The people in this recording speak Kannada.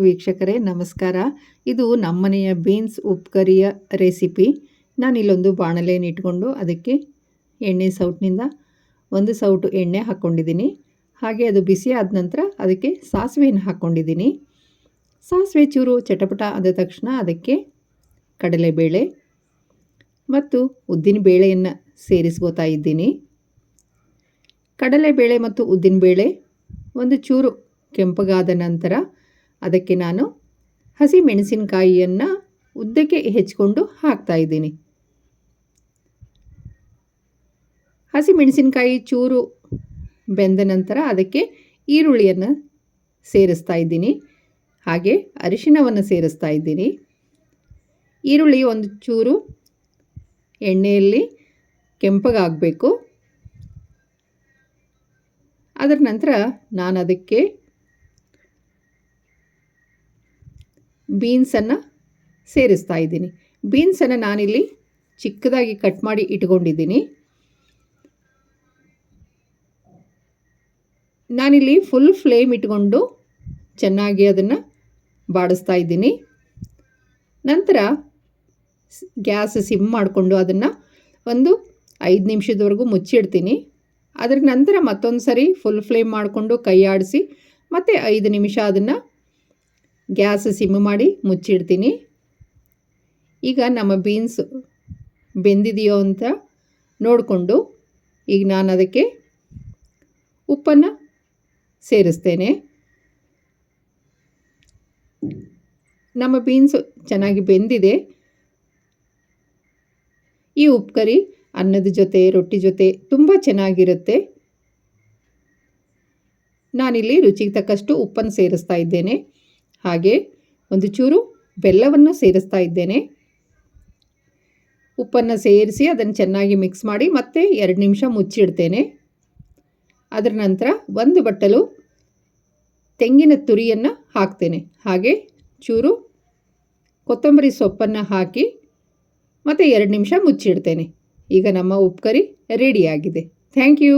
ವೀಕ್ಷಕರೇ ನಮಸ್ಕಾರ. ಇದು ನಮ್ಮನೆಯ ಬೀನ್ಸ್ ಉಪ್ಕರಿಯ ರೆಸಿಪಿ. ನಾನಿಲ್ಲೊಂದು ಬಾಣಲೆಯನ್ನು ಇಟ್ಕೊಂಡು ಅದಕ್ಕೆ ಎಣ್ಣೆ ಸೌಟಿನಿಂದ ಒಂದು ಸೌಟು ಎಣ್ಣೆ ಹಾಕ್ಕೊಂಡಿದ್ದೀನಿ. ಹಾಗೆ ಅದು ಬಿಸಿ ಆದ ನಂತರ ಅದಕ್ಕೆ ಸಾಸಿವೆಯನ್ನು ಹಾಕ್ಕೊಂಡಿದ್ದೀನಿ. ಸಾಸಿವೆ ಚೂರು ಚಟಪಟ ಆದ ತಕ್ಷಣ ಅದಕ್ಕೆ ಕಡಲೆಬೇಳೆ ಮತ್ತು ಉದ್ದಿನ ಬೇಳೆಯನ್ನು ಸೇರಿಸ್ಕೋತಾ ಇದ್ದೀನಿ. ಕಡಲೆಬೇಳೆ ಮತ್ತು ಉದ್ದಿನಬೇಳೆ ಒಂದು ಚೂರು ಕೆಂಪಗಾದ ನಂತರ ಅದಕ್ಕೆ ನಾನು ಹಸಿ ಮೆಣಸಿನಕಾಯಿಯನ್ನು ಉದ್ದಕ್ಕೆ ಹೆಚ್ಚಿಕೊಂಡು ಹಾಕ್ತಾಯಿದ್ದೀನಿ. ಹಸಿ ಮೆಣಸಿನಕಾಯಿ ಚೂರು ಬೆಂದ ನಂತರ ಅದಕ್ಕೆ ಈರುಳ್ಳಿಯನ್ನು ಸೇರಿಸ್ತಾ ಇದ್ದೀನಿ. ಹಾಗೆ ಅರಿಶಿಣವನ್ನು ಸೇರಿಸ್ತಾ ಇದ್ದೀನಿ. ಈರುಳ್ಳಿ ಒಂದು ಚೂರು ಎಣ್ಣೆಯಲ್ಲಿ ಕೆಂಪಗಾಗಬೇಕು. ಅದರ ನಂತರ ನಾನು ಅದಕ್ಕೆ ಬೀನ್ಸನ್ನು ಸೇರಿಸ್ತಾ ಇದ್ದೀನಿ. ಬೀನ್ಸನ್ನು ನಾನಿಲ್ಲಿ ಚಿಕ್ಕದಾಗಿ ಕಟ್ ಮಾಡಿ ಇಟ್ಕೊಂಡಿದ್ದೀನಿ. ನಾನಿಲ್ಲಿ ಫುಲ್ ಫ್ಲೇಮ್ ಇಟ್ಕೊಂಡು ಚೆನ್ನಾಗಿ ಅದನ್ನು ಬಾಡಿಸ್ತಾ ಇದ್ದೀನಿ. ನಂತರ ಗ್ಯಾಸ್ ಸಿಮ್ ಮಾಡಿಕೊಂಡು ಅದನ್ನು ಒಂದು 5 ನಿಮಿಷದವರೆಗೂ ಮುಚ್ಚಿಡ್ತೀನಿ. ಅದರ ನಂತರ ಮತ್ತೊಂದು ಸರಿ ಫುಲ್ ಫ್ಲೇಮ್ ಮಾಡಿಕೊಂಡು ಕೈ ಆಡಿಸಿ ಮತ್ತು 5 ನಿಮಿಷ ಅದನ್ನು ಗ್ಯಾಸ್ ಸಿಮ್ ಮಾಡಿ ಮುಚ್ಚಿಡ್ತೀನಿ. ಈಗ ನಮ್ಮ ಬೀನ್ಸ್ ಬೆಂದಿದೆಯೋ ಅಂತ ನೋಡಿಕೊಂಡು ಈಗ ನಾನು ಅದಕ್ಕೆ ಉಪ್ಪನ್ನು ಸೇರಿಸ್ತೇನೆ. ನಮ್ಮ ಬೀನ್ಸ್ ಚೆನ್ನಾಗಿ ಬೆಂದಿದೆ. ಈ ಉಪ್ಪು ಕರಿ ಅನ್ನದ ಜೊತೆ ರೊಟ್ಟಿ ಜೊತೆ ತುಂಬ ಚೆನ್ನಾಗಿರುತ್ತೆ. ನಾನಿಲ್ಲಿ ರುಚಿಗೆ ತಕ್ಕಷ್ಟು ಉಪ್ಪನ್ನು ಸೇರಿಸ್ತಾ ಇದ್ದೇನೆ. ಹಾಗೆ ಒಂದು ಚೂರು ಬೆಲ್ಲವನ್ನು ಸೇರಿಸ್ತಾ ಇದ್ದೇನೆ. ಉಪ್ಪನ್ನು ಸೇರಿಸಿ ಅದನ್ನು ಚೆನ್ನಾಗಿ ಮಿಕ್ಸ್ ಮಾಡಿ ಮತ್ತೆ 2 ನಿಮಿಷ ಮುಚ್ಚಿಡ್ತೇನೆ. ಅದರ ನಂತರ ಒಂದು ಬಟ್ಟಲು ತೆಂಗಿನ ತುರಿಯನ್ನು ಹಾಕ್ತೇನೆ. ಹಾಗೆ ಚೂರು ಕೊತ್ತಂಬರಿ ಸೊಪ್ಪನ್ನು ಹಾಕಿ ಮತ್ತು 2 ನಿಮಿಷ ಮುಚ್ಚಿಡ್ತೇನೆ. ಈಗ ನಮ್ಮ ಉಪ್ಪು ಕರಿ ರೆಡಿಯಾಗಿದೆ. Thank you.